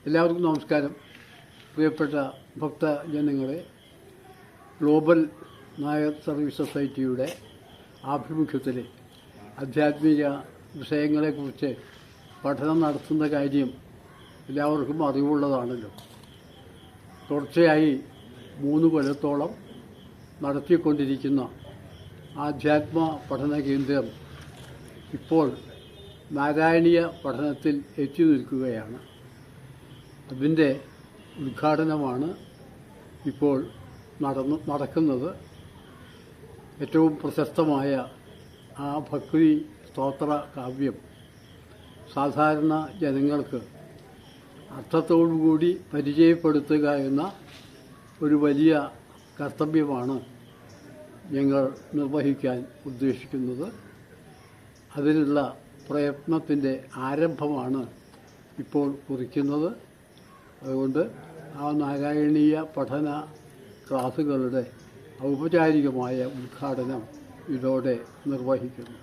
എല്ലാവർക്കും നമസ്കാരം. പ്രിയപ്പെട്ട ഭക്തജനങ്ങളെ, ഗ്ലോബൽ നായർ സർവീസ് സൊസൈറ്റിയുടെ ആഭിമുഖ്യത്തിൽ ആധ്യാത്മിക വിഷയങ്ങളെക്കുറിച്ച് പഠനം നടത്തുന്ന കാര്യം എല്ലാവർക്കും അറിവുള്ളതാണല്ലോ. തുടർച്ചയായി 3 കൊല്ലത്തോളം നടത്തിക്കൊണ്ടിരിക്കുന്ന ആധ്യാത്മ പഠന കേന്ദ്രം ഇപ്പോൾ നാരായണീയ പഠനത്തിൽ എത്തി നിൽക്കുകയാണ്. അതിൻ്റെ ഉദ്ഘാടനമാണ് ഇപ്പോൾ നടക്കുന്നത്. ഏറ്റവും പ്രശസ്തമായ ആ ഭക്തി സ്തോത്ര കാവ്യം സാധാരണ ജനങ്ങൾക്ക് അർത്ഥത്തോടുകൂടി പരിചയപ്പെടുത്തുക എന്ന ഒരു വലിയ കർത്തവ്യമാണ് ഞങ്ങൾ നിർവഹിക്കാൻ ഉദ്ദേശിക്കുന്നത്. അതിനുള്ള പ്രയത്നത്തിൻ്റെ ആരംഭമാണ് ഇപ്പോൾ കുറിക്കുന്നത്. അതുകൊണ്ട് ആ നാരായണീയ പഠന ക്ലാസുകളുടെ ഔപചാരികമായ ഉദ്ഘാടനം ഇതോടെ നിർവഹിക്കുന്നു.